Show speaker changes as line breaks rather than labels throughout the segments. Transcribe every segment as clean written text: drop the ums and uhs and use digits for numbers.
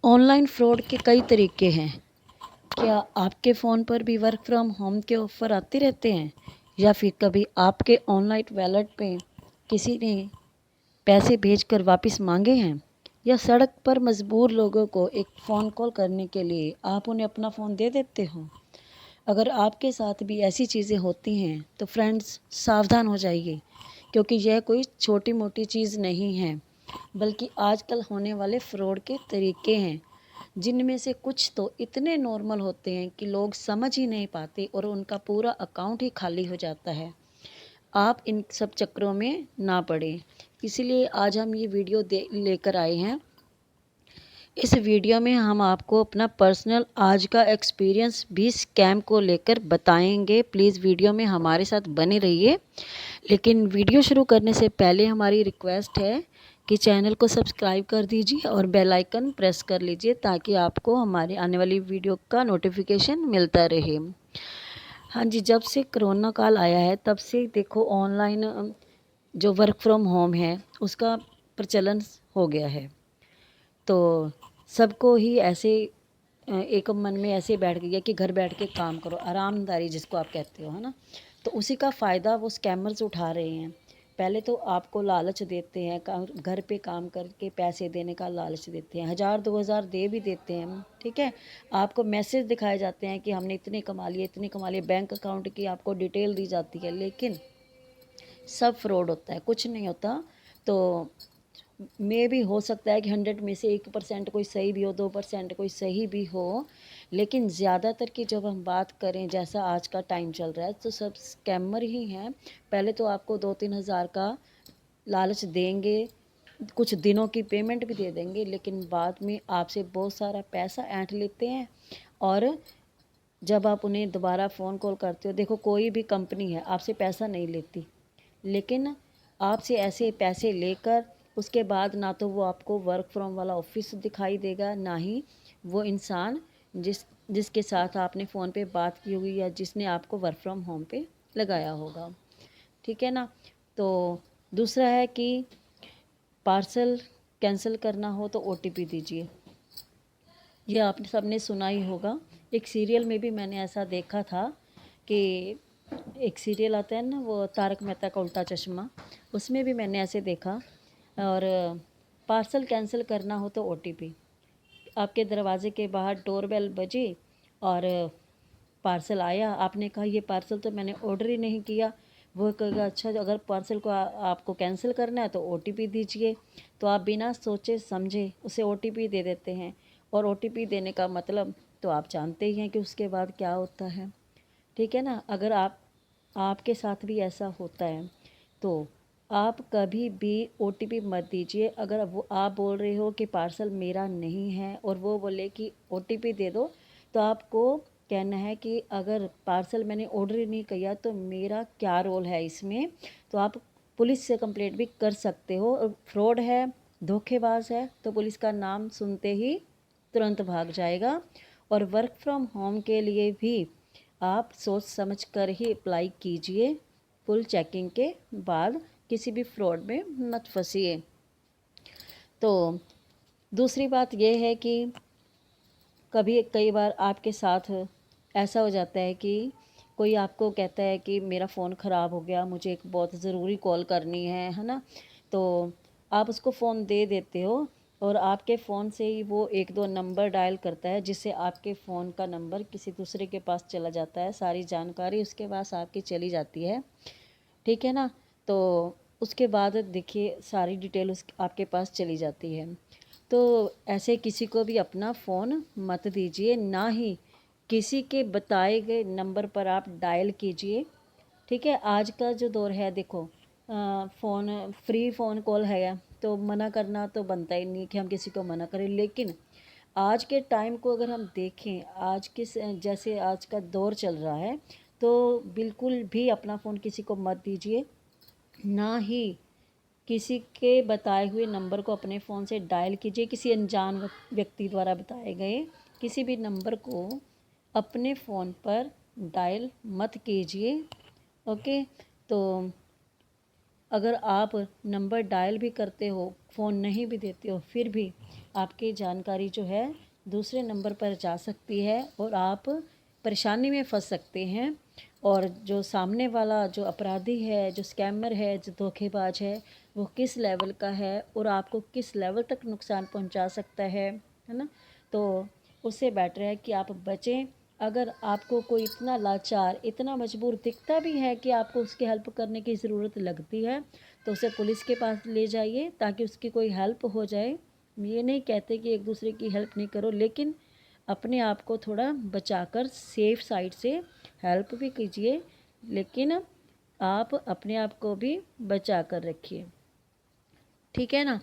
Online fraud के कई तरीके हैं। क्या आपके फ़ोन पर भी वर्क फ्रॉम होम के ऑफ़र आते रहते हैं या फिर कभी आपके ऑनलाइन वॉलेट पे किसी ने पैसे भेजकर वापस मांगे हैं या सड़क पर मजबूर लोगों को एक फ़ोन कॉल करने के लिए आप उन्हें अपना फ़ोन दे देते हो। अगर आपके साथ भी ऐसी चीज़ें होती हैं तो फ्रेंड्स सावधान हो जाइए, क्योंकि यह कोई छोटी मोटी चीज़ नहीं है, बल्कि आजकल होने वाले फ्रॉड के तरीके हैं, जिनमें से कुछ तो इतने नॉर्मल होते हैं कि लोग समझ ही नहीं पाते और उनका पूरा अकाउंट ही खाली हो जाता है। आप इन सब चक्करों में ना पड़ें, इसलिए आज हम ये वीडियो लेकर आए हैं। इस वीडियो में हम आपको अपना पर्सनल आज का एक्सपीरियंस भी स्कैम को लेकर बताएंगे। प्लीज़ वीडियो में हमारे साथ बने रहिए। लेकिन वीडियो शुरू करने से पहले हमारी रिक्वेस्ट है कि चैनल को सब्सक्राइब कर दीजिए और बेल आइकन प्रेस कर लीजिए, ताकि आपको हमारे आने वाली वीडियो का नोटिफिकेशन मिलता रहे। हाँ जी, जब से कोरोना काल आया है तब से देखो ऑनलाइन जो वर्क फ्रॉम होम है उसका प्रचलन हो गया है। तो सबको ही ऐसे एक मन में ऐसे बैठ गया कि घर बैठ के काम करो, आरामदारी जिसको आप कहते हो, है ना। तो उसी का फ़ायदा वो स्कैमर्स उठा रहे हैं। पहले तो आपको लालच देते हैं, घर पे काम करके पैसे देने का लालच देते हैं, 1000-2000 दे भी देते हैं, ठीक है। आपको मैसेज दिखाए जाते हैं कि हमने इतने कमा लिए, इतने कमा लिए, बैंक अकाउंट की आपको डिटेल दी जाती है, लेकिन सब फ्रॉड होता है, कुछ नहीं होता। तो में भी हो सकता है कि 100 में से 1% कोई सही भी हो, 2% कोई सही भी हो, लेकिन ज़्यादातर की जब हम बात करें, जैसा आज का टाइम चल रहा है, तो सब स्कैमर ही हैं। पहले तो आपको 2-3 हज़ार का लालच देंगे, कुछ दिनों की पेमेंट भी दे देंगे, लेकिन बाद में आपसे बहुत सारा पैसा ऐंठ लेते हैं। और जब आप उन्हें दोबारा फ़ोन कॉल करते हो, देखो कोई भी कंपनी है आपसे पैसा नहीं लेती, लेकिन आपसे ऐसे पैसे लेकर उसके बाद ना तो वो आपको वर्क फ्रॉम वाला ऑफिस दिखाई देगा, ना ही वो इंसान जिसके साथ आपने फ़ोन पे बात की होगी या जिसने आपको वर्क फ्रॉम होम पे लगाया होगा, ठीक है ना। तो दूसरा है कि पार्सल कैंसिल करना हो तो ओटीपी दीजिए। ये आपने सबने सुना ही होगा। एक सीरियल में भी मैंने ऐसा देखा था कि एक सीरियल आता है ना, वो तारक मेहता का उल्टा चश्मा, उसमें भी मैंने ऐसे देखा। और पार्सल कैंसिल करना हो तो ओटीपी, आपके दरवाजे के बाहर डोरबेल बजी और पार्सल आया, आपने कहा ये पार्सल तो मैंने ऑर्डर ही नहीं किया। वो कहेगा अच्छा, जो अगर पार्सल को आपको कैंसिल करना है तो ओटीपी दीजिए। तो आप बिना सोचे समझे उसे ओटीपी दे देते हैं, और ओटीपी देने का मतलब तो आप जानते ही हैं कि उसके बाद क्या होता है, ठीक है ना। अगर आपके साथ भी ऐसा होता है तो आप कभी भी ओटीपी मत दीजिए। अगर वो आप बोल रहे हो कि पार्सल मेरा नहीं है और वो बोले कि ओटीपी दे दो, तो आपको कहना है कि अगर पार्सल मैंने ऑर्डर ही नहीं किया तो मेरा क्या रोल है इसमें। तो आप पुलिस से कंप्लेंट भी कर सकते हो। और फ्रॉड है, धोखेबाज है, तो पुलिस का नाम सुनते ही तुरंत भाग जाएगा। और वर्क फ्रॉम होम के लिए भी आप सोच समझ कर ही अप्लाई कीजिए, फुल चेकिंग के बाद। किसी भी फ्रॉड में मत फंसिए। तो दूसरी बात यह है कि कई बार आपके साथ ऐसा हो जाता है कि कोई आपको कहता है कि मेरा फ़ोन ख़राब हो गया, मुझे एक बहुत ज़रूरी कॉल करनी है ना। तो आप उसको फ़ोन दे देते हो और आपके फ़ोन से ही वो 1-2 नंबर डायल करता है, जिससे आपके फ़ोन का नंबर किसी दूसरे के पास चला जाता है, सारी जानकारी उसके पास आपकी चली जाती है, ठीक है ना। तो उसके बाद देखिए सारी डिटेल उस आपके पास चली जाती है। तो ऐसे किसी को भी अपना फ़ोन मत दीजिए, ना ही किसी के बताए गए नंबर पर आप डायल कीजिए, ठीक है। आज का जो दौर है देखो, फ़ोन फ्री फ़ोन कॉल है, तो मना करना तो बनता ही नहीं कि हम किसी को मना करें। लेकिन आज के टाइम को अगर हम देखें, आज किस जैसे आज का दौर चल रहा है, तो बिल्कुल भी अपना फ़ोन किसी को मत दीजिए, ना ही किसी के बताए हुए नंबर को अपने फ़ोन से डायल कीजिए। किसी अनजान व्यक्ति द्वारा बताए गए किसी भी नंबर को अपने फ़ोन पर डायल मत कीजिए, ओके। तो अगर आप नंबर डायल भी करते हो, फ़ोन नहीं भी देते हो, फिर भी आपकी जानकारी जो है दूसरे नंबर पर जा सकती है और आप परेशानी में फंस सकते हैं। और जो सामने वाला जो अपराधी है, जो स्कैमर है, जो धोखेबाज है, वो किस लेवल का है और आपको किस लेवल तक नुकसान पहुंचा सकता है ना। तो उससे बेटर है कि आप बचें। अगर आपको कोई इतना लाचार, इतना मजबूर दिखता भी है कि आपको उसकी हेल्प करने की ज़रूरत लगती है, तो उसे पुलिस के पास ले जाइए ताकि उसकी कोई हेल्प हो जाए। ये नहीं कहते कि एक दूसरे की हेल्प नहीं करो, लेकिन अपने आप को थोड़ा बचाकर सेफ साइड से हेल्प भी कीजिए, लेकिन आप अपने आप को भी बचा कर रखिए। ठीक है ना।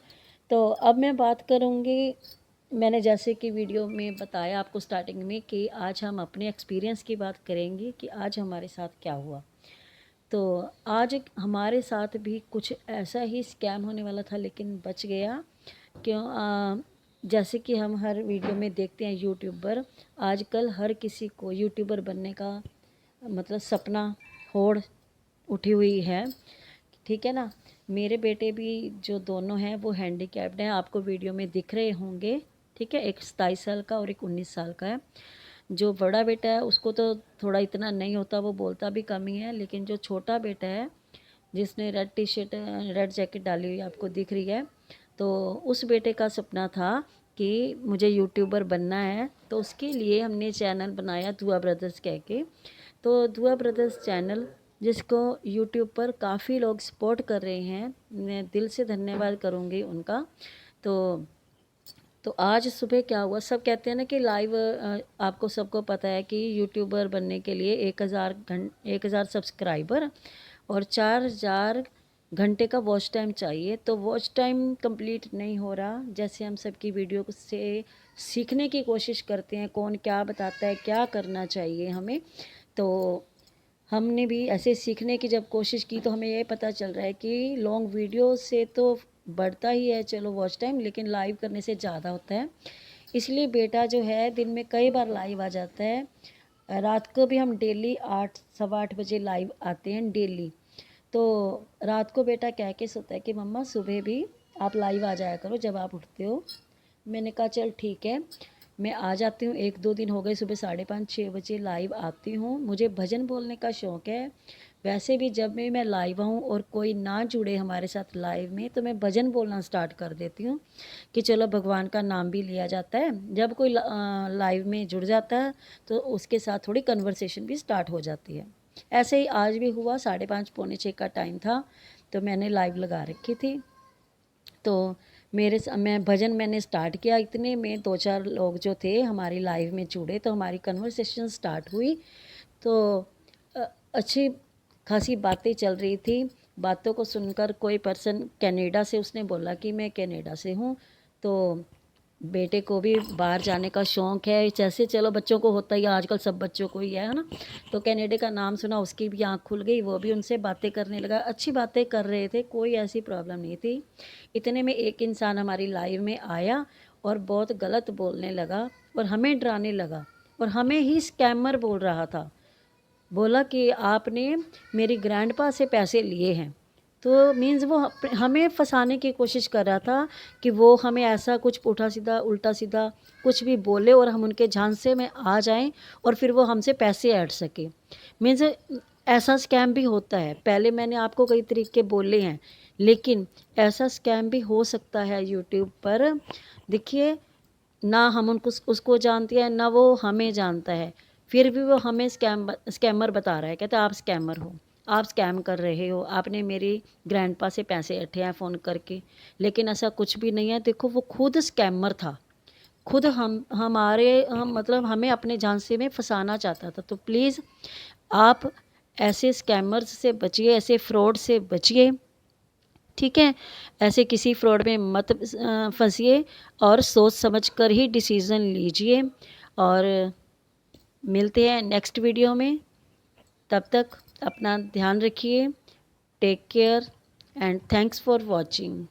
तो अब मैं बात करूँगी, मैंने जैसे कि वीडियो में बताया आपको स्टार्टिंग में कि आज हम अपने एक्सपीरियंस की बात करेंगे कि आज हमारे साथ क्या हुआ। तो आज हमारे साथ भी कुछ ऐसा ही स्कैम होने वाला था, लेकिन बच गया। जैसे कि हम हर वीडियो में देखते हैं यूट्यूबर, आजकल हर किसी को यूट्यूबर बनने का मतलब सपना, होड़ उठी हुई है। ठीक है ना। मेरे बेटे भी जो दोनों हैं वो हैंडीकैप्ड हैं, आपको वीडियो में दिख रहे होंगे। ठीक है, एक 27 साल का और एक 19 साल का है। जो बड़ा बेटा है उसको तो थोड़ा इतना नहीं होता, वो बोलता भी कम ही है, लेकिन जो छोटा बेटा है जिसने red T shirt red jacket डाली हुई आपको दिख रही है, तो उस बेटे का सपना था कि मुझे यूट्यूबर बनना है। तो उसके लिए हमने चैनल बनाया धुआ ब्रदर्स कह के। तो धुआ ब्रदर्स चैनल जिसको यूट्यूब पर काफ़ी लोग सपोर्ट कर रहे हैं, मैं दिल से धन्यवाद करूँगी उनका। तो आज सुबह क्या हुआ, सब कहते हैं ना कि लाइव, आपको सबको पता है कि यूट्यूबर बनने के लिए 1000 सब्सक्राइबर और 4000 घंटे का वॉच टाइम चाहिए। तो वॉच टाइम कंप्लीट नहीं हो रहा। जैसे हम सबकी वीडियो से सीखने की कोशिश करते हैं, कौन क्या बताता है, क्या करना चाहिए हमें, तो हमने भी ऐसे सीखने की जब कोशिश की तो हमें ये पता चल रहा है कि लॉन्ग वीडियो से तो बढ़ता ही है चलो वॉच टाइम, लेकिन लाइव करने से ज़्यादा होता है। इसलिए बेटा जो है दिन में कई बार लाइव आ जाता है। रात को भी हम डेली 8 सवा 8 बजे लाइव आते हैं डेली। तो रात को बेटा कह के सोता है कि मम्मा सुबह भी आप लाइव आ जाया करो जब आप उठते हो। मैंने कहा चल ठीक है, मैं आ जाती हूँ। 1-2 दिन हो गए सुबह 5:30-6 बजे लाइव आती हूँ। मुझे भजन बोलने का शौक़ है। वैसे भी जब भी मैं लाइव आऊँ और कोई ना जुड़े हमारे साथ लाइव में, तो मैं भजन बोलना स्टार्ट कर देती हूँ कि चलो भगवान का नाम भी लिया जाता है। जब कोई लाइव में जुड़ जाता है तो उसके साथ थोड़ी कन्वर्सेशन भी स्टार्ट हो जाती है। ऐसे ही आज भी हुआ, 5:30 पौने 6 का टाइम था, तो मैंने लाइव लगा रखी थी। तो मैं भजन मैंने स्टार्ट किया, इतने में 2-4 लोग जो थे हमारी लाइव में जुड़े, तो हमारी कन्वर्सेशन स्टार्ट हुई। तो अच्छी खासी बातें चल रही थी। बातों को सुनकर कोई पर्सन कनाडा से, उसने बोला कि मैं कनाडा से हूँ। तो बेटे को भी बाहर जाने का शौक़ है, जैसे चलो बच्चों को होता ही है, आजकल सब बच्चों को ही है ना। तो कनाडा का नाम सुना, उसकी भी आँख खुल गई, वो भी उनसे बातें करने लगा। अच्छी बातें कर रहे थे, कोई ऐसी प्रॉब्लम नहीं थी। इतने में एक इंसान हमारी लाइव में आया और बहुत गलत बोलने लगा और हमें डराने लगा और हमें ही स्कैमर बोल रहा था। बोला कि आपने मेरी ग्रैंडपा से पैसे लिए हैं। तो मीन्स वो हमें फंसाने की कोशिश कर रहा था कि वो हमें ऐसा कुछ पुठा सीधा उल्टा सीधा कुछ भी बोले और हम उनके झांसे में आ जाएं और फिर वो हमसे पैसे ऐंठ सके। मीन्स ऐसा स्कैम भी होता है। पहले मैंने आपको कई तरीके बोले हैं, लेकिन ऐसा स्कैम भी हो सकता है यूट्यूब पर। देखिए, ना हम उनको उसको जानते हैं, ना वो हमें जानता है, फिर भी वो हमें स्कैमर बता रहा है। कहता है आप स्कैमर हो, आप स्कैम कर रहे हो, आपने मेरी ग्रैंडपा से पैसे ऐंठे हैं फ़ोन करके। लेकिन ऐसा कुछ भी नहीं है। देखो, वो खुद स्कैमर था, खुद हम मतलब हमें अपने झांसे में फंसाना चाहता था। तो प्लीज़ आप ऐसे स्कैमर्स से बचिए, ऐसे फ्रॉड से बचिए। ठीक है, ऐसे किसी फ्रॉड में मत फंसिए और सोच समझ कर ही डिसीज़न लीजिए। और मिलते हैं नेक्स्ट वीडियो में। तब तक अपना ध्यान रखिए। Take care and thanks for watching.